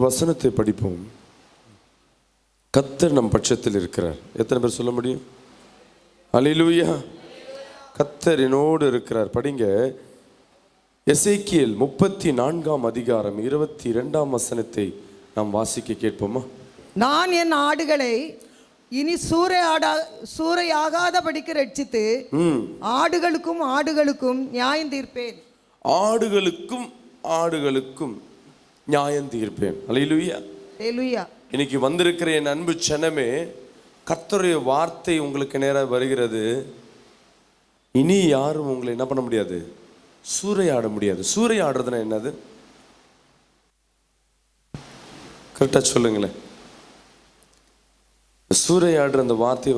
வசனத்தை படிப்போம். கர்த்தர் நம் பட்சத்தில் இருக்கிறார். எத்தனை பேர் சொல்ல முடியும்? அல்லேலூயா. கர்த்தர் என்னோடு இருக்கிறார். படிங்க. எசேக்கியேல் 34 அதிகாரம் 22 வசனத்தை நாம் வாசிக்க கேட்போமா? நான் என் ஆடுகளை இனி சூறையாகாதபடிக்கு ரட்சித்து ஆடுகளுக்கும் நியாயம் தீர்ப்பேன். ஆடுகளுக்கும் நியாயம் தீர்ப்பேன். அல்லேலூயா. அல்லேலூயா. இன்னைக்கு வந்திருக்கிற என் அன்பு ஜனமே, கர்த்தருடைய வார்த்தை உங்களுக்கு நேராக வருகிறது. இனி யாரும் உங்களை என்ன பண்ண முடியாது? சூறையாட முடியாது. சூறையாடுறதுன்னா என்னது? கரெக்டா சொல்லுங்களேன். சூறையாடுற அந்த வார்த்தை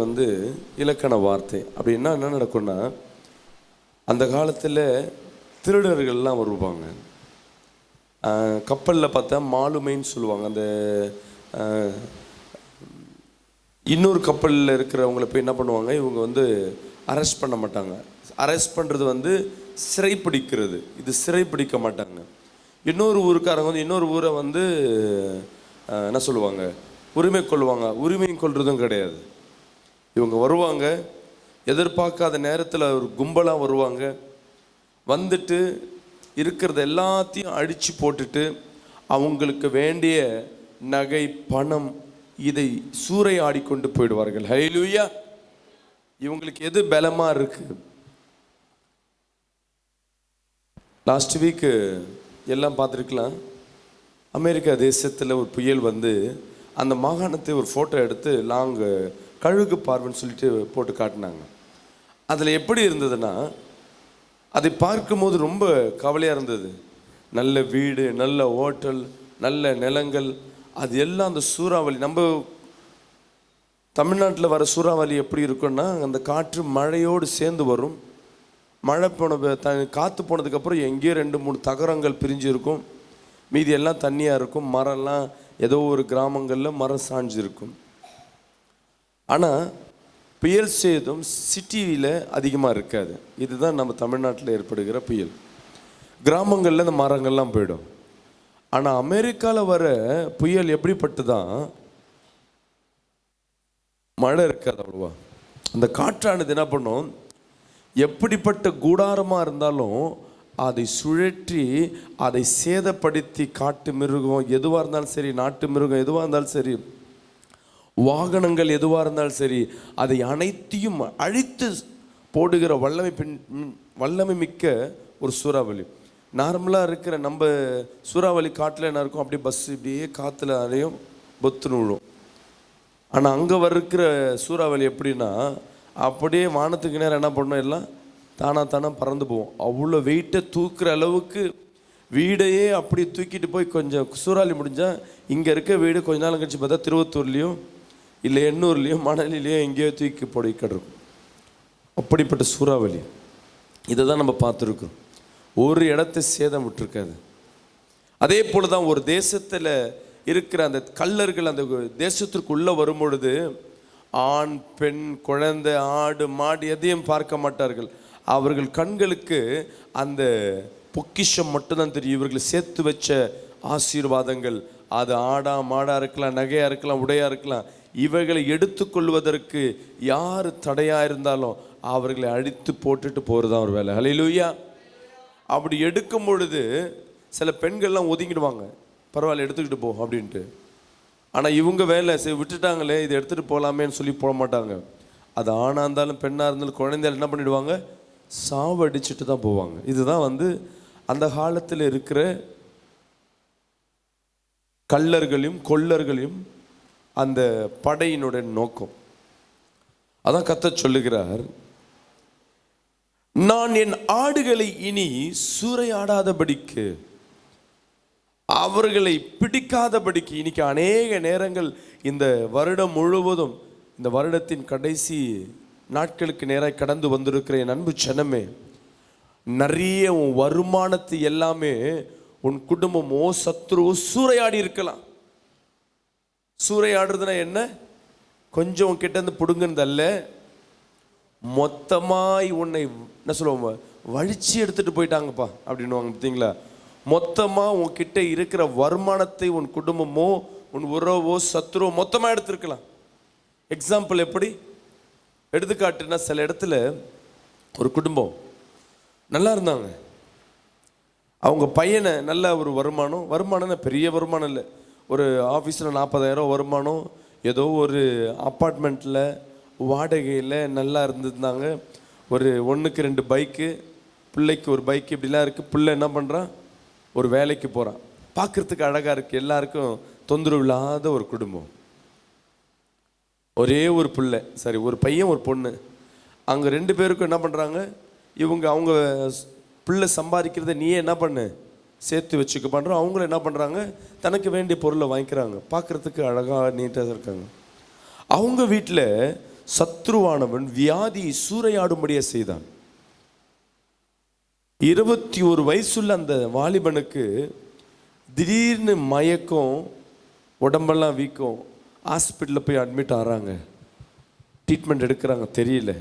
இலக்கண வார்த்தை. அப்படின்னா என்ன நடக்கும்னா, அந்த காலத்தில் திருடர்கள்லாம் வருவாங்க. கப்பலில் பார்த்தா மாலுமைன்னு சொல்லுவாங்க. அந்த இன்னொரு கப்பலில் இருக்கிறவங்களை போய் என்ன பண்ணுவாங்க, இவங்க அரெஸ்ட் பண்ண மாட்டாங்க. அரெஸ்ட் பண்ணுறது சிறைப்பிடிக்கிறது. இது சிறைப்பிடிக்க மாட்டாங்க. இன்னொரு ஊருக்காரங்க இன்னொரு ஊரை என்ன சொல்லுவாங்க, உரிமை கொள்வாங்க. உரிமை கொள்றதும் கிடையாது. இவங்க வருவாங்க, எதிர்பார்க்காத நேரத்தில் ஒரு கும்பலாக வருவாங்க. வந்துட்டு இருக்கிறது எல்லாத்தையும் அடித்து போட்டுட்டு அவங்களுக்கு வேண்டிய நகை, பணம், இதை சூறையாடி கொண்டு போயிடுவார்கள். ஹல்லேலூயா. இவங்களுக்கு எது பலமாக இருக்கு? லாஸ்ட் வீக்கு எல்லாம் பார்த்துருக்கலாம். அமெரிக்கா தேசத்தில் ஒரு புயல் அந்த மாகாணத்தை ஒரு ஃபோட்டோ எடுத்து கழுகு பார்வைன்னு சொல்லிட்டு போட்டு காட்டினாங்க. அதில் எப்படி இருந்ததுன்னா, அதை பார்க்கும்போது ரொம்ப கவலையாக இருந்தது. நல்ல வீடு, நல்ல ஹோட்டல், நல்ல நிலங்கள், அது எல்லாம் அந்த சூறாவளி. நம்ம தமிழ்நாட்டில் வர சூறாவளி எப்படி இருக்குன்னா, அந்த காற்று மழையோடு சேர்ந்து வரும். மழை காற்று போனதுக்கப்புறம் எங்கேயோ 2-3 தகரங்கள் பிரிஞ்சு இருக்கும். மீதி எல்லாம் தண்ணியாக இருக்கும். மரம்லாம் ஏதோ ஒரு கிராமங்களில் மரம் சாஞ்சு இருக்கும். ஆனால் புயல் சேதம் சிட்டியில் அதிகமாக இருக்காது. இதுதான் நம்ம தமிழ்நாட்டில் ஏற்படுகிற புயல். கிராமங்களில் இந்த மரங்கள்லாம் போயிடும். ஆனால் அமெரிக்காவில் வர புயல் எப்படிப்பட்டுதான், மழை இருக்காது அவ்வளோவா. அந்த காற்றானது என்ன பண்ணும், எப்படிப்பட்ட கூடாரமாக இருந்தாலும் அதை சுழற்றி அதை சேதப்படுத்தி, காட்டு மிருகம் எதுவாக இருந்தாலும் சரி, நாட்டு மிருகம் எதுவாக இருந்தாலும் சரி, வாகனங்கள் எதுவாக இருந்தாலும் சரி, அதை அனைத்தையும் அழித்து போடுகிற வல்லமை மிக்க ஒரு சூறாவளி. நார்மலாக இருக்கிற நம்ம சூறாவளி காட்டில் என்ன இருக்கும், அப்படியே பஸ் இப்படியே காற்றுல அதையும் பொத்துன்னு விழும். ஆனால் அங்கே இருக்கிற சூறாவளி எப்படின்னா, அப்படியே வானத்துக்கு நேரம் என்ன பண்ணோம், எல்லாம் தானாக பறந்து போவோம். அவ்வளோ வெயிட்டை தூக்குற அளவுக்கு வீடையே அப்படி தூக்கிட்டு போய், கொஞ்சம் சூறாவளி முடிஞ்சால் இங்கே இருக்க வீடு கொஞ்ச நாள் கழிச்சு பார்த்தா திருவத்தூர்லேயும் இல்லை எண்ணூர்லேயும் மணலிலேயும் எங்கேயோ தூக்கி போடிக்கிட்டு. அப்படிப்பட்ட சூறாவளி. இதை தான் நம்ம பார்த்துருக்கோம். ஒரு இடத்தை சேதம் விட்டுருக்காது. அதே போல தான் ஒரு தேசத்தில் இருக்கிற அந்த கள்ளர்கள் அந்த தேசத்திற்குள்ளே வரும் பொழுது ஆண், பெண், குழந்தை, ஆடு, மாடு எதையும் பார்க்க மாட்டார்கள். அவர்கள் கண்களுக்கு அந்த பொக்கிஷம் மட்டும்தான் தெரியும். இவர்கள் சேர்த்து வச்ச ஆசீர்வாதங்கள், அது ஆடா மாடாக இருக்கலாம், நகையாக இருக்கலாம், உடையாக இருக்கலாம், இவைகளை எடுத்துக்கொள்வதற்கு யார் தடையாக இருந்தாலும் அவர்களை அழித்து போட்டுட்டு போகிறது தான் ஒரு வேலை. ஹல்லேலூயா. அப்படி எடுக்கும் பொழுது சில பெண்கள்லாம் ஒதுங்கிடுவாங்க, பரவாயில்ல எடுத்துக்கிட்டு போ அப்படின்ட்டு. ஆனால் இவங்க வேலை விட்டுட்டாங்களே, இதை எடுத்துகிட்டு போகலாமேன்னு சொல்லி போக மாட்டாங்க. அது ஆணாக இருந்தாலும் பெண்ணாக இருந்தாலும் குழந்தைகள் என்ன பண்ணிடுவாங்க, சாவடிச்சுட்டு தான் போவாங்க. இதுதான் அந்த காலத்தில் இருக்கிற கள்ளர்களையும் கொள்ளர்களையும் அந்த படையினுடைய நோக்கம். அதான் கர்த்தர் சொல்லுகிறார், நான் என் ஆடுகளை இனி சூறையாடாதபடிக்கு, அவர்களை பிடிக்காதபடிக்கு. இன்னைக்கு அநேக நேரங்கள் இந்த வருடம் முழுவதும், இந்த வருடத்தின் கடைசி நாட்களுக்கு நேராக கடந்து வந்திருக்கிற என் அன்பு ஜனமே, நிறைய உன் வருமானத்தை எல்லாமே உன் குடும்பமோ சத்துருவோ சூறையாடி இருக்கலாம். சூறையாடுறதுனா என்ன, கொஞ்சம் கிட்ட இருந்து பிடுங்குறது அல்ல, மொத்தமாய் உன்னை என்ன சொல்லுவோம், வழிச்சு எடுத்துட்டு போயிட்டாங்கப்பா அப்படின்னுவாங்க. பார்த்தீங்களா? மொத்தமாக உன்கிட்ட இருக்கிற வருமானத்தை உன் குடும்பமோ உன் உறவோ சத்துருவோ மொத்தமாக எடுத்திருக்கலாம். எக்ஸாம்பிள் எப்படி எடுத்துக்காட்டுனா, சில இடத்துல ஒரு குடும்பம் நல்லா இருந்தாங்க, அவங்க பையனை நல்ல ஒரு வருமானம்னா பெரிய வருமானம் இல்லை, ஒரு ஆஃபீஸில் 40,000 வருமானம், ஏதோ ஒரு அப்பார்ட்மெண்ட்டில் வாடகையில் நல்லா இருந்திருந்தாங்க. ஒரு 1க்கு 2 பைக்கு, பிள்ளைக்கு ஒரு பைக்கு, இப்படிலாம் இருக்குது. பிள்ளை என்ன பண்ணுறான், ஒரு வேலைக்கு போகிறான், பார்க்குறதுக்கு அழகாக இருக்குது, எல்லாருக்கும் தொந்தரவு இல்லாத ஒரு குடும்பம். ஒரே ஒரு பிள்ளை, சரி ஒரு பையன் ஒரு பொண்ணு. அங்கே 2 பேருக்கும் என்ன பண்ணுறாங்க, அவங்க பிள்ளை சம்பாதிக்கிறத நீயே என்ன பண்ணு சேர்த்து வச்சுக்க பண்ணுறோம். அவங்களும் என்ன பண்ணுறாங்க, தனக்கு வேண்டிய பொருளை வாங்கிக்கிறாங்க, பார்க்குறதுக்கு அழகாக நீட்டாக இருக்காங்க. அவங்க வீட்டில் சத்ருவானவன் வியாதியை சூறையாடும்படியாக செய்தான். 21 வயசுள்ள அந்த வாலிபனுக்கு திடீர்னு மயக்கம், உடம்பெல்லாம் வீக்கம், ஹாஸ்பிட்டலில் போய் அட்மிட் ஆகிறாங்க, ட்ரீட்மெண்ட் எடுக்கிறாங்க, தெரியல.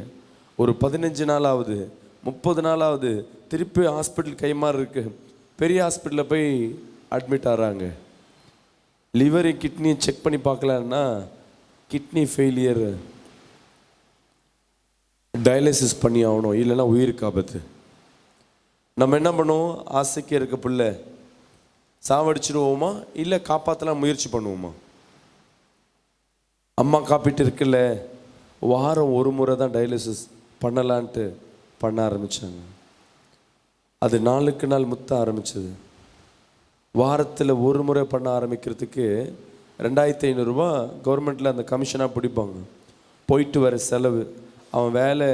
ஒரு 15 நாளாவது 30 நாளாவது திருப்பி ஹாஸ்பிட்டல் கைமாறு இருக்கு, பெரிய ஹாஸ்பிட்டலில் போய் அட்மிட் ஆகிறாங்க. லிவரை கிட்னியை செக் பண்ணி பார்க்கலான்னா கிட்னி ஃபெயிலியர், டயாலிசிஸ் பண்ணி ஆகணும், இல்லைன்னா உயிருக்கு ஆபத்து. நம்ம என்ன பண்ணுவோம், ஆசைக்கு இருக்க பிள்ளை சாவடிச்சிடுவோமா, இல்லை காப்பாற்றலாம் முயற்சி பண்ணுவோமா? அம்மா காப்பீட்டு இருக்குல்ல, வாரம் ஒரு முறை தான் டயாலிசிஸ் பண்ணலான்ட்டு பண்ண ஆரம்பித்தாங்க. அது நாளுக்கு நாள் முத்த ஆரம்பிச்சது. வாரத்தில் ஒரு முறை பண்ண ஆரம்பிக்கிறதுக்கு 2,500 ரூபா கவர்மெண்ட்டில் அந்த கமிஷனாக பிடிப்பாங்க. போயிட்டு வர செலவு, அவன் வேலை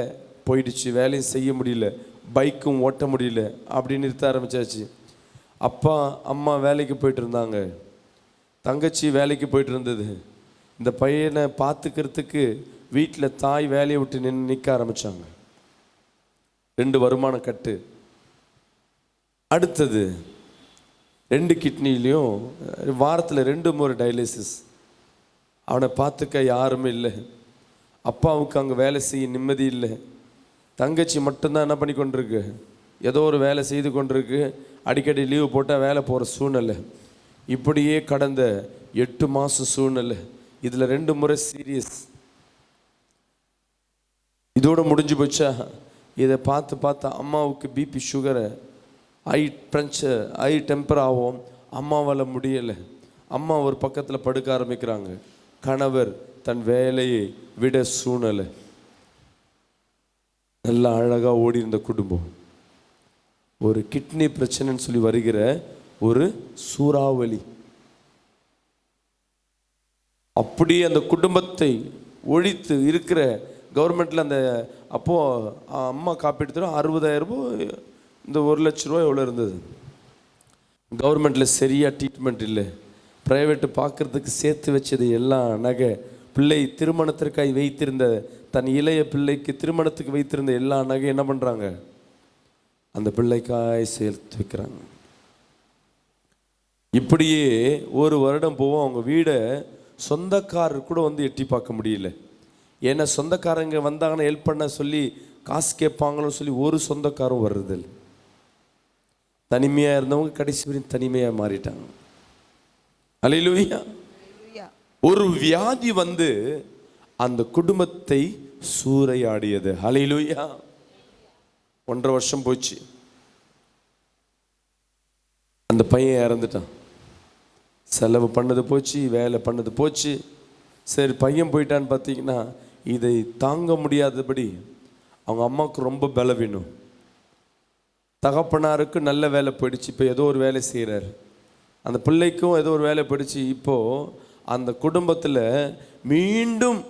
போயிடுச்சு, வேலையும் செய்ய முடியல, பைக்கும் ஓட்ட முடியல, அப்படின்னு நிறுத்த ஆரம்பித்தாச்சு. அப்பா அம்மா வேலைக்கு போயிட்டு இருந்தாங்க, தங்கச்சி வேலைக்கு போயிட்டு இருந்தது. இந்த பையனை பார்த்துக்கிறதுக்கு வீட்டில் தாய் வேலையை விட்டு நிற்க ஆரம்பித்தாங்க. 2 வருமான கட்டு. அடுத்தது 2 கிட்னிலையும் வாரத்தில் 2 முறை டயாலிசிஸ். அவனை பார்த்துக்க யாருமே இல்லை, அப்பாவுக்கு அங்கே வேலை செய்ய நிம்மதி இல்லை, தங்கச்சி மட்டும்தான் என்ன பண்ணி கொண்டிருக்கு, ஏதோ ஒரு வேலை செய்து கொண்டிருக்கு, அடிக்கடி லீவு போட்டால் வேலை போகிற சூழ்நிலை. இப்படியே கடந்த 8 மாதம் சூழ்நிலை. இதில் 2 முறை சீரியஸ். இதோட முடிஞ்சு போச்சா? இதை பார்த்து அம்மாவுக்கு பிபி சுகரை, ஐ டெம்பர் ஆகும், அம்மாவால் முடியலை. அம்மா ஒரு பக்கத்தில் படுக்க ஆரம்பிக்கிறாங்க, கணவர் தன் வேலையை விட சூழ்நிலை. நல்லா அழகாக ஓடி இருந்த குடும்பம் ஒரு கிட்னி பிரச்சனைன்னு சொல்லி வருகிற ஒரு சூறாவளி அப்படியே அந்த குடும்பத்தை ஒழித்து இருக்கிற கவர்மெண்ட்டில் அந்த அப்போது அம்மா காப்பீட்டு தரும் 60,000 ரூபாய், இந்த 1 லட்ச ரூபா எவ்வளோ இருந்தது. கவர்மெண்ட்டில் சரியாக ட்ரீட்மெண்ட் இல்லை, ப்ரைவேட்டு பார்க்குறதுக்கு சேர்த்து வச்சது எல்லாம் நகை, பிள்ளை திருமணத்திற்காக வைத்திருந்த தன் இளைய பிள்ளைக்கு திருமணத்துக்கு வைத்திருந்த எல்லா நகை என்ன பண்ணுறாங்க, அந்த பிள்ளைக்காய் சேர்த்து வைக்கிறாங்க. இப்படியே 1 வருடம் போவோம். அவங்க வீடை சொந்தக்காரர் கூட வந்து எட்டி பார்க்க முடியல. ஏன்னா சொந்தக்காரங்க வந்தாங்கன்னா ஹெல்ப் பண்ண சொல்லி காசு கேட்பாங்களோன்னு சொல்லி ஒரு சொந்தக்காரும் வர்றதில்லை. தனிமையாக இருந்தவங்க கடைசி வரையும் தனிமையாக மாறிட்டாங்க. அல்லேலூயா. ஒரு வியாதி வந்து அந்த குடும்பத்தை சூறையாடியது. அல்லேலூயா. 1.5 வருஷம் போச்சு, அந்த பையன் இறந்துட்டான். செலவு பண்ணது போச்சு, வேலை பண்ணது போச்சு. சரி பையன் போயிட்டான்னு பார்த்தீங்கன்னா இதை தாங்க முடியாதபடி அவங்க அம்மாவுக்கு ரொம்ப பலவீனம். தகப்பனாருக்கு நல்ல வேலை போயிடுச்சு, இப்போ ஏதோ ஒரு வேலை செய்கிறார். அந்த பிள்ளைக்கும் ஏதோ ஒரு வேலை போயிடுச்சு. இப்போது அந்த குடும்பத்தில் மீண்டும்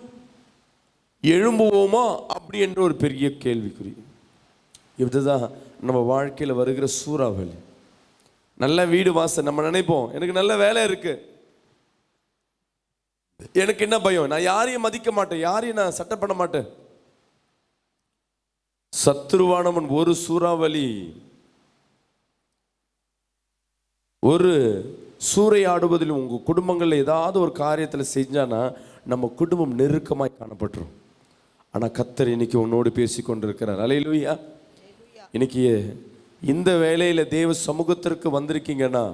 எழும்புவோமா அப்படி என்ற ஒரு பெரிய கேள்விக்குறி. இதுதான் நம்ம வாழ்க்கையில் வருகிற சூறாவளி. நல்ல வீடு வாசல், நம்ம நினைப்போம் எனக்கு நல்ல வேலை இருக்கு, எனக்கு என்ன பயம், நான் யாரையும் மதிக்க மாட்டேன், யாரையும் நான் சட்டை பண்ண மாட்டேன். சத்துருவானவன் ஒரு சூறாவளி, ஒரு சூறையாடுவதில் உங்க குடும்பங்களில் ஏதாவது ஒரு காரியத்தில் செஞ்சானா நம்ம குடும்பம் நெருக்கமாய் காணப்பட்டுரும். ஆனால் கர்த்தர் இன்னைக்கு உன்னோடு பேசி கொண்டிருக்கிறார். அல்லேலூயா. இன்னைக்கு இந்த வேளையில் தேவ சமூகத்திற்கு வந்திருக்கீங்கன்னா,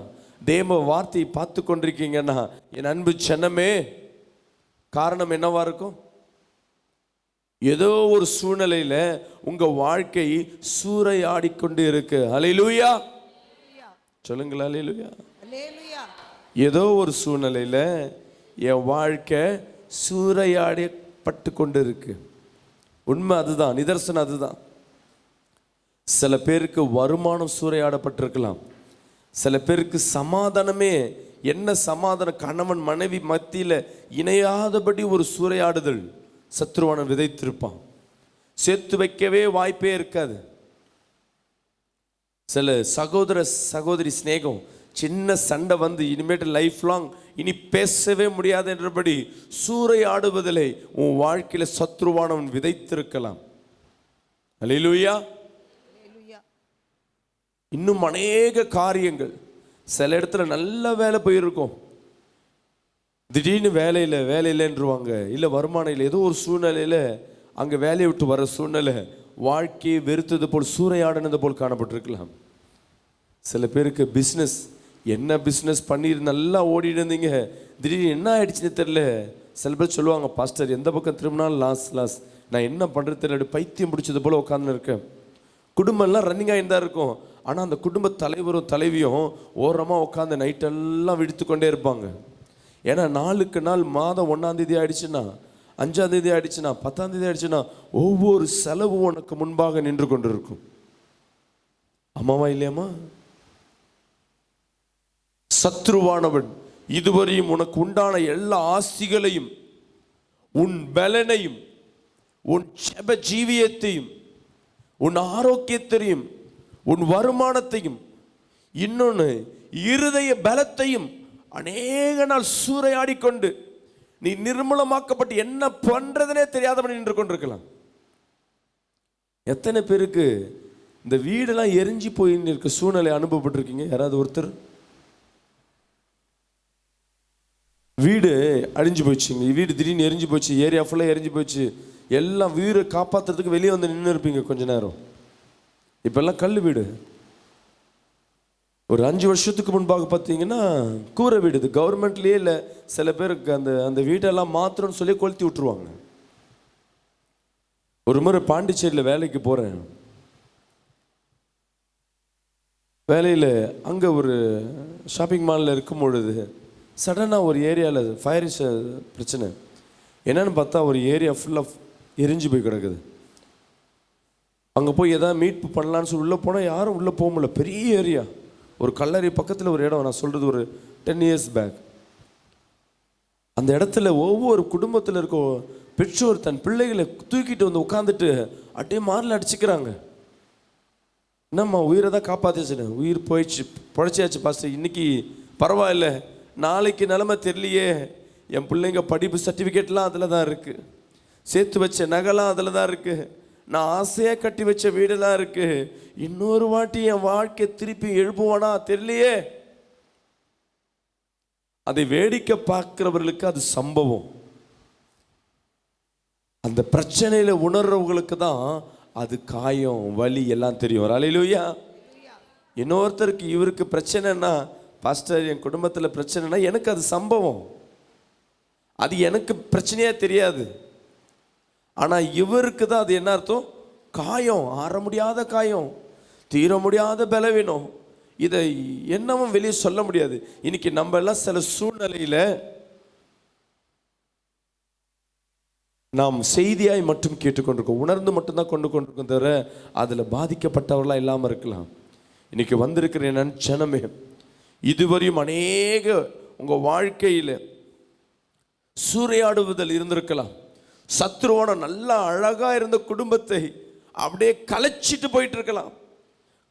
தேவ வார்த்தையை பார்த்து கொண்டிருக்கீங்கன்னா, என் அன்பு ஜனமே, காரணம் என்னவா இருக்கும்? ஏதோ ஒரு சூழ்நிலையில உங்க வாழ்க்கை சூறையாடிக்கொண்டு இருக்கு. அல்லேலூயா சொல்லுங்களா? அல்லேலூயா. ஏதோ ஒரு சூழ்நிலையில என் வாழ்க்கை சூறையாடப்பட்டு கொண்டு இருக்கு. உண்மை அதுதான், நிதர்சனம் அதுதான். சில பேருக்கு வருமானம் சூறையாடப்பட்டிருக்கலாம். சில பேருக்கு சமாதானமே, என்ன சமாதானம், கணவன் மனைவி மத்தியில் இணையாதபடி ஒரு சூறையாடுதல் சத்ருவானன் விதைத்திருப்பான். சேர்த்து வைக்கவே வாய்ப்பே இருக்காது. சில சகோதர சகோதரி சிநேகம், சின்ன சண்டை வந்து இனிமேட்டு லைஃப் லாங் இனி பேசவே முடியாது என்றபடி சூறையாடுவதிலே உன் வாழ்க்கையில் சத்ருவானவன் விதைத்திருக்கலாம். அல்லேலூயா. இன்னும் அநேக காரியங்கள், சில இடத்துல நல்ல வேலை போயிருக்கும், திடீர்னு வேலையில்லைன்றுவாங்க, இல்லை வருமானம் இல்லை, ஏதோ ஒரு சூழ்நிலையில் அங்கே வேலையை விட்டு வர சூழ்நிலை வாழ்க்கையை வெறுத்தது போல் சூறையாடினது போல் காணப்பட்டிருக்கலாம். சில பேருக்கு பிஸ்னஸ், என்ன பிஸ்னஸ் பண்ணி நல்லா ஓடிட்டு இருந்தீங்க, திடீர்னு என்ன ஆயிடுச்சுன்னு தெரியல. சில பேர் சொல்லுவாங்க, பாஸ்டர் எந்த பக்கம் திரும்பினாலும் லாஸ், நான் என்ன பண்ணுறது தெரியல, பைத்தியம் பிடிச்சது போல் உட்காந்துன்னு இருக்கேன். குடும்பம்லாம் ரன்னிங் ஆகிட்டு தான் இருக்கும், ஆனால் அந்த குடும்ப தலைவரும் தலைவியும் ஓரமாக உட்காந்து நைட்டெல்லாம் விடுத்து கொண்டே இருப்பாங்க. ஏன்னா நாளுக்கு நாள் மாதம் 1ஆம் தேதி ஆயிடுச்சுன்னா, 5ஆம் தேதி ஆயிடுச்சுன்னா, 10ஆம் தேதி ஆயிடுச்சுன்னா ஒவ்வொரு செலவும் உனக்கு முன்பாக நின்று கொண்டு இருக்கும். அம்மாவா இல்லையாம்மா? சத்ருவானவன் இதுவரையும் உனக்கு உண்டான எல்லா ஆசிகளையும், உன் பலனையும், உன் ஜெப ஜீவியத்தையும், உன் ஆரோக்கியத்தையும், உன் வருமானத்தையும், இன்னொன்று இருதய பலத்தையும் அநேக நாள் சூறையாடி கொண்டு நீ நிர்மூலமாக்கப்பட்டு என்ன பண்றதுனே தெரியாதவன் நின்று கொண்டிருக்கலாம். எத்தனை பேருக்கு இந்த வீடெல்லாம் எரிஞ்சு போய் இருக்க சூழ்நிலை அனுபவப்பட்டிருக்கீங்க? யாராவது ஒருத்தர்? வீடு அழிஞ்சு போச்சுங்க, வீடு திடீர்னு எரிஞ்சு போச்சு, ஏரியா ஃபுல்லாக எரிஞ்சு போச்சு, எல்லாம் வீடு காப்பாற்றுறதுக்கு வெளியே வந்து நின்று இருப்பீங்க கொஞ்ச நேரம். இப்பெல்லாம் கல் வீடு. ஒரு 5 வருஷத்துக்கு முன்பாக பார்த்தீங்கன்னா கூரை வீடு, இது கவர்மெண்ட்லேயே இல்லை, சில பேருக்கு அந்த வீட்டெல்லாம் மாத்திரம்னு சொல்லி கொளுத்தி விட்டுருவாங்க. ஒரு முறை பாண்டிச்சேரியில் வேலைக்கு போகிறேன். வேலையில் அங்கே ஒரு ஷாப்பிங் மாலில் இருக்கும் பொழுது சடனாக ஒரு ஏரியாவில் ஃபயர் பிரச்சனை. என்னன்னு பார்த்தா ஒரு ஏரியா ஃபுல்லாக எரிஞ்சு போய் கிடக்குது. அங்கே போய் எதாவது மீட்பு பண்ணலான்னு சொல்லி உள்ளே போனால் யாரும் உள்ளே போக முடியல. பெரிய ஏரியா, ஒரு கல்லறை பக்கத்தில் ஒரு இடம். நான் சொல்கிறது ஒரு 10 years பேக். அந்த இடத்துல ஒவ்வொரு குடும்பத்தில் இருக்க பெற்றோர் தன் பிள்ளைகளை தூக்கிட்டு வந்து உட்காந்துட்டு அப்படியே மாரில் அடிச்சுக்கிறாங்க. என்னம்மா உயிரை தான் காப்பாற்றிச்சுன்னு, உயிர் போயிடுச்சு, பொழைச்சியாச்சு பாஸ்டர், இன்னைக்கு பரவாயில்ல, நாளைக்கு நிலைமை தெரியலையே, என் பிள்ளைங்க படிப்பு சர்டிஃபிகேட்லாம் அதில் தான் இருக்குது, சேர்த்து வச்ச நகைலாம் அதில் தான் இருக்குது, நான் ஆசையாக கட்டி வச்ச வீடெல்லாம் இருக்குது, இன்னொரு வாட்டி என் வாழ்க்கை திருப்பி எழுப்புவானா தெரியலையே. அதை வேடிக்கை பார்க்கிறவர்களுக்கு அது சம்பவம். அந்த பிரச்சனையில உணர்றவங்களுக்கு தான் அது காயம், வலி எல்லாம் தெரியும். அல்லேலூயா. இன்னொருத்தருக்கு இவருக்கு பிரச்சனைனா, பாஸ்டர் என் குடும்பத்தில் பிரச்சனைனா, எனக்கு அது சம்பவம், அது எனக்கு பிரச்சனையா தெரியாது. ஆனால் இவருக்கு தான் அது என்ன அர்த்தம்? காயம், ஆற முடியாத காயம், தீர முடியாத பலவீனம். இதை என்னவும் வெளியே சொல்ல முடியாது. இன்னைக்கு நம்ம எல்லாம் சில சூழ்நிலையில் நாம் செய்தியாய் மட்டும் கேட்டுக்கொண்டிருக்கோம், உணர்ந்து மட்டும்தான் கொண்டு கொண்டிருக்கோம், தவிர அதில் பாதிக்கப்பட்டவர்களாக இல்லாமல் இருக்கலாம். இன்னைக்கு வந்திருக்கிற என் ஜனமே, இதுவரையும் அநேக உங்கள் வாழ்க்கையில் சூறையாடுவதில் இருந்திருக்கலாம். சத்ருவான நல்லா அழகா இருந்த குடும்பத்தை அப்படியே கலைச்சிட்டு போயிட்டு இருக்கலாம்.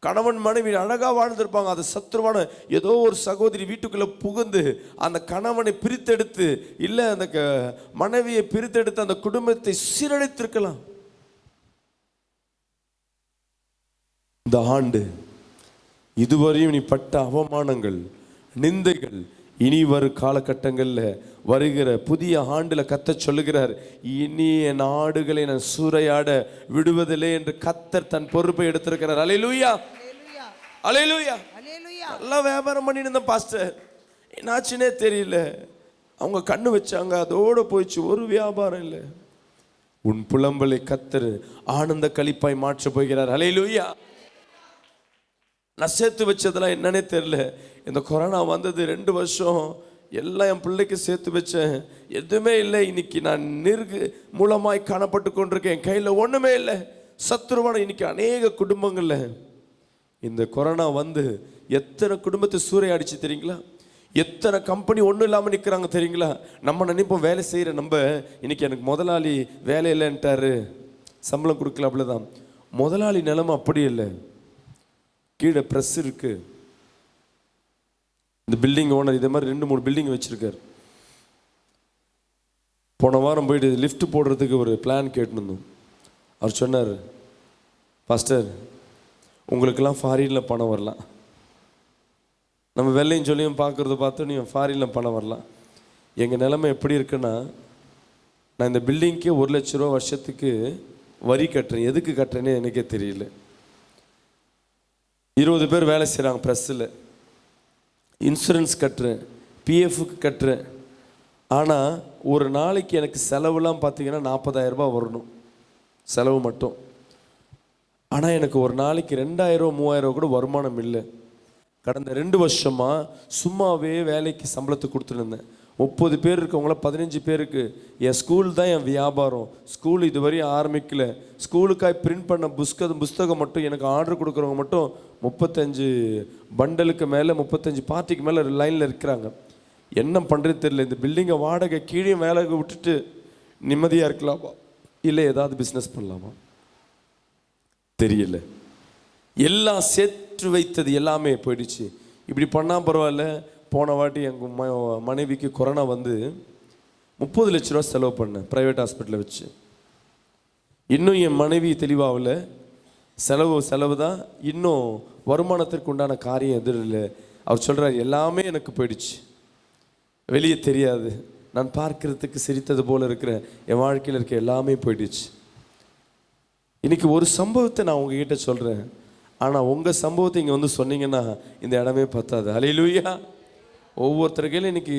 கணவன் மனைவி அழகா வாழ்ந்திருப்பாங்க, அது சத்ருவான ஏதோ ஒரு சகோதரி வீட்டுக்குள்ள புகுந்து அந்த கணவனை பிரித்தெடுத்து, இல்லை அந்த மனைவியை பிரித்தெடுத்து அந்த குடும்பத்தை சீரழித்திருக்கலாம். இந்த ஆண்டு இதுவரையும் நீ பட்ட அவமானங்கள், நிந்தைகள், இனி வரும் காலகட்டங்களில் வருகிற புதிய ஆண்டில் கர்த்தர் சொல்லுகிறார், இனி என் ஆடுகளை நான் சூறையாட விடுவதில்லை என்று கர்த்தர் தன் பொறுப்பை எடுத்திருக்கிறார். அல்லேலூயா. அல்லேலூயா. நல்லா வியாபாரம் பண்ணிட்டு இருந்த பாஸ்டர், என்னாச்சுன்னே தெரியல. அவங்க கண்ணு வச்சாங்க, அதோட போயிடுச்சு, ஒரு வியாபாரம் இல்லை. உன் புலம்பலை கர்த்தர் ஆனந்த களிப்பாய் மாற்ற போகிறார். அல்லேலூயா. நான் சேர்த்து வச்சதெல்லாம் என்னன்னே தெரியல. இந்த கொரோனா வந்தது 2 வருஷம், எல்லாம் என் பிள்ளைக்கு சேர்த்து வச்சேன், எதுவுமே இல்லை. இன்னைக்கு நான் மூலமாய் காணப்பட்டு கொண்டிருக்கேன். என் கையில் ஒன்றுமே இல்லை. சத்துருவான இன்னைக்கு அநேக குடும்பங்களில் இந்த கொரோனா வந்து எத்தனை குடும்பத்தை சூறையாடிச்சு தெரியுங்களா? எத்தனை கம்பெனி ஒன்றும் இல்லாமல் நிற்கிறாங்க தெரியுங்களா? நம்ம நினைப்போம் வேலை செய்கிற நம்ம, இன்னைக்கு எனக்கு முதலாளி வேலை இல்லைன்ட்டாரு, சம்பளம் கொடுக்கல, அவ்வளோதான். முதலாளி நிலைமை அப்படி இல்லை. கீழே ப்ரெஸ் இருக்கு. இந்த பில்டிங் ஓனர் இதே மாதிரி 2-3 பில்டிங் வச்சிருக்காரு. போன வாரம் போயிட்டு லிஃப்ட் போடுறதுக்கு ஒரு பிளான் கேட்டுருந்தோம். அவர் சொன்னார், பாஸ்டர் உங்களுக்கெல்லாம் ஃபாரினில் பணம் வரலாம், நம்ம வெள்ளையும் சொல்லியும் பார்க்குறத பார்த்து நீங்கள் ஃபாரினில் பணம் வரலாம். எங்கள் நிலைமை எப்படி இருக்குன்னா, நான் இந்த பில்டிங்க்கே 1 லட்ச ரூபா வருஷத்துக்கு வரி கட்டுறேன். எதுக்கு கட்டுறேன்னே எனக்கே தெரியல. 20 பேர் வேலை செய்கிறாங்க ப்ரெஸ்ஸில். இன்சூரன்ஸ் கட்டுறேன், பிஎஃப்க்கு கட்டுறேன். ஆனால் ஒரு நாளைக்கு எனக்கு செலவுலாம் பார்த்தீங்கன்னா 40,000 ரூபாய் வரணும், செலவு மட்டும். ஆனால் எனக்கு ஒரு நாளைக்கு 2,000 3,000 கூட வருமானம் இல்லை. கடந்த 2 வருஷமாக சும்மாவே வேலைக்கு சம்பளத்தை கொடுத்துருந்தேன். 30 பேர் இருக்கவங்கள 15 பேருக்கு என் ஸ்கூல் தான் என் வியாபாரம். ஸ்கூல் இதுவரையும் ஆரம்பிக்கல. ஸ்கூலுக்காய் பிரிண்ட் பண்ண புஸ்தகம் மட்டும் எனக்கு ஆர்டர் கொடுக்குறவங்க மட்டும் 35 பண்டலுக்கு மேலே, 35 பார்ட்டிக்கு மேலே லைனில் இருக்கிறாங்க. என்ன பண்ணுறது தெரியல. இந்த பில்டிங்கை வாடகை கீழே வேலை விட்டுட்டு நிம்மதியாக இருக்கலாமா, இல்லை ஏதாவது பிஸ்னஸ் பண்ணலாமா தெரியல. எல்லாம் சேர்த்து வைத்தது எல்லாமே போயிடுச்சு. இப்படி பண்ணால் பரவாயில்ல. போன வாட்டி எங்கள் மனைவிக்கு கொரோனா வந்து 30 லட்ச ரூபா செலவு பண்ணேன் ப்ரைவேட் ஹாஸ்பிட்டலில் வச்சு. இன்னும் என் மனைவி தெளிவாகல. செலவு தான், இன்னும் வருமானத்திற்கு உண்டான காரியம் எதுவும் இல்லை. அவர் சொல்கிறார், எல்லாமே எனக்கு போயிடுச்சு, வெளியே தெரியாது, நான் பார்க்கறதுக்கு சிரித்தது போல் இருக்கிற என் வாழ்க்கையில் இருக்க எல்லாமே போயிடுச்சு. இன்றைக்கி ஒரு சம்பவத்தை நான் உங்ககிட்ட சொல்கிறேன். ஆனால் உங்கள் சம்பவத்தை இங்கே வந்து சொன்னீங்கன்னா இந்த இடமே பத்தாது. அல்லேலூயா. ஒவ்வொருத்தருக்கையிலும் இன்றைக்கி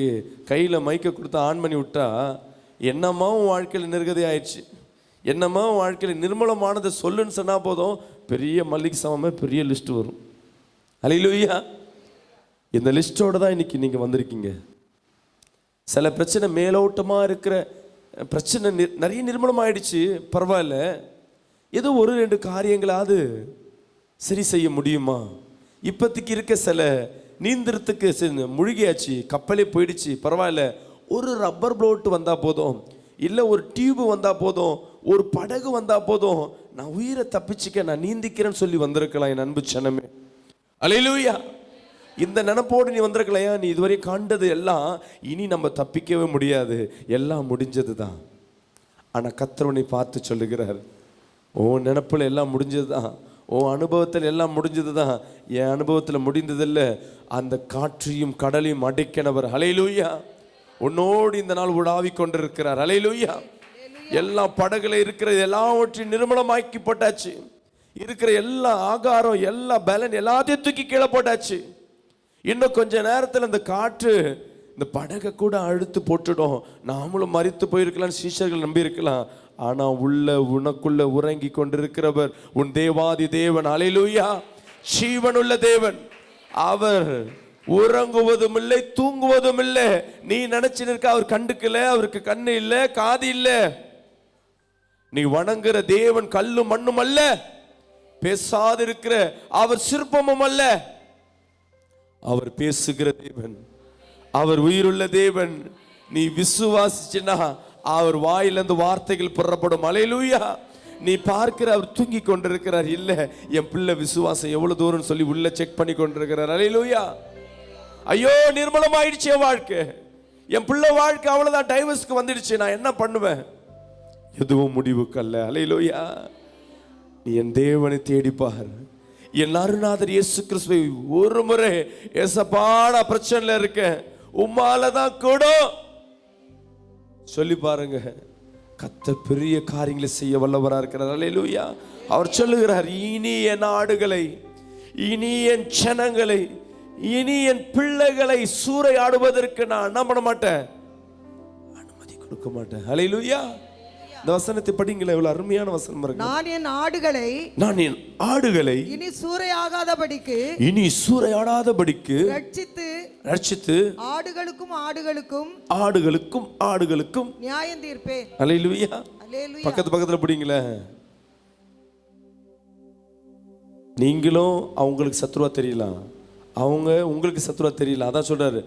கையில் மைக்கை கொடுத்து ஆன் பண்ணி விட்டா, என்னம்மா உன் வாழ்க்கையில் நிர்கதி ஆயிடுச்சு, என்னம்மா உன் வாழ்க்கையில் நிர்மலமானதை சொல்லுன்னு சொன்னால் போதும், பெரிய மல்லிகை சமமாக பெரிய லிஸ்ட்டு வரும். அல்லேலூயா. இந்த லிஸ்ட்டோடு தான் இன்றைக்கி நீங்கள் வந்திருக்கீங்க. சில பிரச்சனை மேலோட்டமாக இருக்கிற பிரச்சனை நிறைய நிர்மலமாயிடுச்சு, பரவாயில்ல, ஏதோ 1-2 காரியங்களாவது சரி செய்ய முடியுமா? இப்போதைக்கு இருக்க சில நீந்திரத்துக்கு முழுகியாச்சு, கப்பலே போயிடுச்சு, பரவாயில்ல, ஒரு ரப்பர் போட் வந்தால் போதும், இல்லை ஒரு டியூப் வந்தால் போதும், ஒரு படகு வந்தால் போதும், நான் உயிரை தப்பிச்சுக்க நான் நீந்திக்கிறேன்னு சொல்லி வந்திருக்கலாம் என் அன்பு சனமே. அல்லேலூயா. இந்த நினைப்போடு நீ வந்திருக்கலையா? நீ இதுவரை காண்டது எல்லாம் இனி நம்ம தப்பிக்கவே முடியாது, எல்லாம் முடிஞ்சது தான். ஆனால் கர்த்தர் பார்த்து சொல்லுகிறார், ஓ நினப்பில் எல்லாம் முடிஞ்சது தான், ஓ அனுபவத்தில் எல்லாம் முடிஞ்சது தான், என் அனுபவத்தில் முடிந்ததில்லை, அந்த காற்றையும் கடலையும் அடைக்கினவர். அல்லேலூயா. உன்னோடு இந்த நாள் உலாவி கொண்டிருக்கிறார். அல்லேலூயா. எல்லா படகுல இருக்கிற எல்லாவற்றையும் நிர்மலமாக்கி போட்டாச்சு. இருக்கிற எல்லா ஆகாரம், எல்லா பேலன் எல்லாத்தையும் தூக்கி கீழே போட்டாச்சு. இன்னும் கொஞ்ச நேரத்தில் இந்த காற்று இந்த படகை கூட அழுத்து போட்டுடும், நாமளும் மரித்து போயிருக்கலாம், சீஷர்கள் நம்பி இருக்கலாம். ஆனால் உனக்குள்ள உறங்கி கொண்டிருக்கிறவர் உன் தேவாதி தேவன். அல்லேலூயா. ஜீவனுள்ள தேவன். அவர் உறங்குவதும் இல்லை, தூங்குவதும் இல்லை. நீ நினைச்சு இருக்க அவர் கண்டுக்கல, அவருக்கு கண்ணு இல்லை, காது இல்லை. நீ வணங்குற தேவன் கல்லும் மண்ணும் அல்ல, பேசாதிருக்கிற அவர் சிற்பமும் அல்ல. அவர் பேசுகிற தேவன், அவர் உயிருள்ள தேவன். நீ விசுவாசிச்சினா அவர் வாயிலிருந்து வார்த்தைகள் புறப்படும். அல்லேலூயா. நீ பார்க்கிற அவர் தூங்கி கொண்டிருக்கிறார், இல்லை என் பிள்ளை விசுவாசம் எவ்வளவு தூரம் சொல்லி உள்ள செக் பண்ணி கொண்டிருக்கிறார். அல்லேலூயா. ஐயோ நிர்மலமாயிடுச்சு என் வாழ்க்கை, என் பிள்ளை வாழ்க்கை அவ்வளவுதான், டைவர்ஸ்க்கு வந்துடுச்சு, நான் என்ன பண்ணுவேன்? எதுவும் முடிவுக்கு அல்ல. அல்லேலூயா. நீ என் தேவனை தேடிப்பார். என் அருணாதர் இயேசு கிறிஸ்துவை ஒரு முறை, ஏசப்பான பிரச்சனையில இருக்க, உம்மால தான் கூட சொல்லி பாருங்க. கர்த்தர் பெரிய காரியங்களை செய்ய வல்லவராக இருக்கிறார். அல்லேலூயா. அவர் சொல்லுகிறார், இனி என் ஆடுகளை இனி என் ஜனங்களை, இனி என் பிள்ளைகளை சூறையாடுவதற்கு நான் என்ன பண்ண மாட்டேன், அனுமதி கொடுக்க மாட்டேன். ஹல்லேலூயா. இந்த வசனத்தை படிங்களேன், எவ்வளவு அருமையான வசனம் இருக்கு. நான் என் ஆடுகளை இனி சூறையாடாதபடிக்கு ரட்சித்து ஆடுகளுக்கும் நியாயம் தீர்ப்பேன். ஹல்லேலூயா. பக்கத்துல படிங்களேன். நீங்களும் அவங்களுக்கு சத்துருவா தெரியலாம், அவங்க உங்களுக்கு சத்துருவா தெரியல. அதான் சொல்றாரு,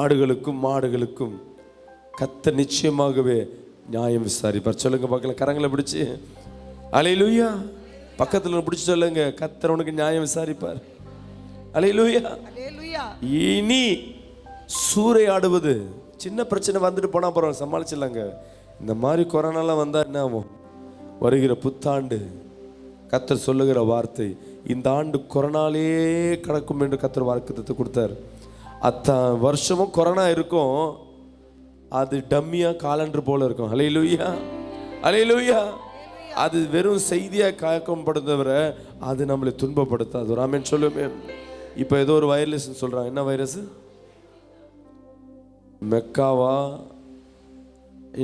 ஆடுகளுக்கும் மாடுகளுக்கும் கர்த்தர் நிச்சயமாகவே நியாயம் விசாரிப்பார். சொல்லுங்க பார்க்கலாம், கரங்களை பிடிச்சு அல்லேலூயா. பக்கத்துல பிடிச்சு சொல்லுங்க, கர்த்தர் உனக்கு நியாயம் விசாரிப்பார். அல்லேலூயா. இனி சூறையாடுவது, சின்ன பிரச்சனை வந்துட்டு போனா பரவாயில்ல, சமாளிச்சிடலாங்க. இந்த மாதிரி கொரோனாலாம் வந்தா என்ன ஆகும்? வருகிற புத்தாண்டு கர்த்தர் சொல்லுகிற வார்த்தை, இந்த ஆண்டு கொரோனாலே கடக்கும் என்று கர்த்தர் வாக்குத்தத்தை கொடுத்தார். அத்தான் வருஷமும் கொரோனா இருக்கும், அது டம்மியா காலண்டர் போல இருக்கும். ஹல்லேலூயா, ஹல்லேலூயா. அது வெறும் செய்தியா காக்கப்படுறவர அது நம்மளை துன்பப்படுத்தாது. ஒரு ஆமென் சொல்லுமே. இப்போ ஏதோ ஒரு வைரஸ் சொல்றாங்க. என்ன வைரஸ்? மெக்காவா,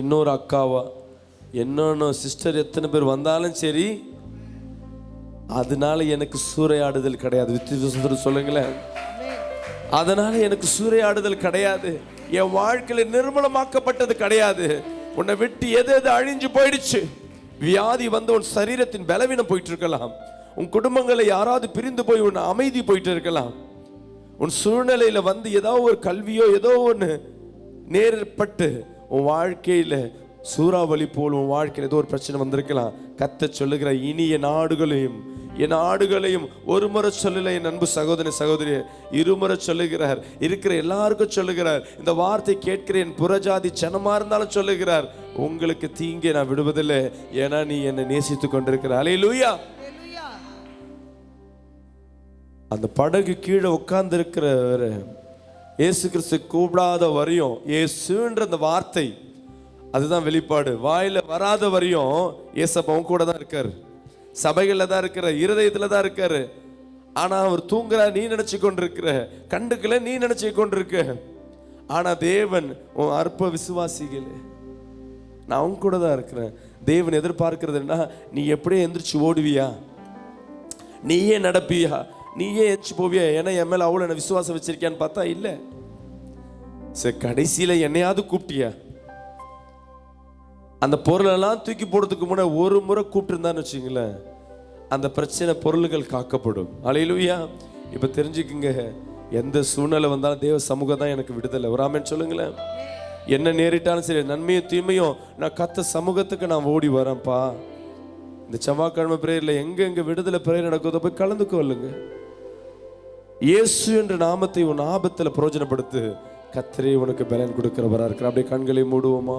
இன்னொரு அக்காவா, இன்னொன்று சிஸ்டர், எத்தனை பேர் வந்தாலும் சரி, அதனால எனக்கு சூறையாடுதல் கிடையாது. வித்தியாசம் சொல்லுங்களேன். அதனால எனக்கு சூறையாடுதல் கிடையாது. என் வாழ்க்கையில நிர்மலமாக்கப்பட்டது கிடையாது. உன்னை விட்டு எது அழிஞ்சு போயிடுச்சு. வியாதி வந்து உன் சரீரத்தின் பலவீனம் போயிட்டு இருக்கலாம். உன் குடும்பங்களை யாராவது பிரிந்து போய் உன் அமைதி போயிட்டு இருக்கலாம். உன் சூழ்நிலையில வந்து ஏதோ ஒரு கல்வியோ ஏதோ ஒன்று நேர்பட்டு உன் வாழ்க்கையில சூறாவளி போல் உன் வாழ்க்கையில் ஏதோ ஒரு பிரச்சனை வந்திருக்கலாம். கர்த்தர் சொல்லுகிற, இனி என் ஆடுகளையும் ஒரு முறை சொல்லல என் அன்பு சகோதரி சகோதரி, இருமுறை சொல்லுகிறார். இருக்கிற எல்லாருக்கும் சொல்லுகிறார். இந்த வார்த்தை கேட்கிற என் புறஜாதி ஜனமா இருந்தாலும் சொல்லுகிறார், உங்களுக்கு தீங்கே நான் விடுவதில்லை, ஏன்னா நீ என்னை நேசித்துக் கொண்டிருக்கிற. அல்லேலூயா. அந்த படகு கீழே உட்கார்ந்து இருக்கிற இயேசு கிறிஸ்து கூப்பிடாத வரையும், இயேசுன்ற அந்த வார்த்தை அதுதான் வெளிப்பாடு. வாயில வராத வரையும் இயேசப்பாவும் கூட தான் இருக்காரு, சபைகள்ல தான் இருக்கிற, இருதயத்துல தான் இருக்காரு. ஆனா அவர் தூங்குறா, நீ நினைச்சு கொண்டிருக்கிற, கண்டுக்கல நீ நினைச்சு கொண்டிருக்க. ஆனா தேவன், உன் அற்ப விசுவாசிகளே, நான் உன் கூட தான் இருக்கிறேன். தேவன் எதிர்பார்க்கிறதுனா, நீ எப்படியே எந்திரிச்சு ஓடுவியா, நீயே நடப்பியா, நீயே எந்திரிச்சு போவியா, ஏன்னா என் மேல அவ்வளவு என்ன விசுவாசம் வச்சிருக்கியான்னு பார்த்தா இல்ல. சரி, கடைசியில என்னையாவது கூப்பிட்டியா? அந்த பொருளெல்லாம் தூக்கி போடுறதுக்கு முன்னாடி ஒரு முறை கூப்பிட்டு இருந்தான்னு வச்சுங்களேன், அந்த பிரச்சனை பொருள்கள் காக்கப்படும். அல்லேலூயா. இப்போ தெரிஞ்சுக்குங்க, எந்த சூழ்நிலை வந்தாலும் தேவ சமூகம் தான் எனக்கு விடுதலை. ஒரு ஆமென் சொல்லுங்களேன். என்ன நேரிட்டாலும் சரி, நன்மையும் தீமையும் நான் கர்த்தர் சமூகத்துக்கு நான் ஓடி வரேன்ப்பா. இந்த செவ்வாய்க்கிழமை பிரேயர்ல எங்க விடுதலை பிரேயர் நடக்குதோ போய் கலந்துக்கொள்ளுங்க. இயேசு என்ற நாமத்தை உன் ஆபத்தில் பிரயோஜனப்படுத்து. கர்த்தரே உனக்கு பலன் கொடுக்கிறவரா இருக்கிற. அப்படியே கண்களை மூடுவோமா?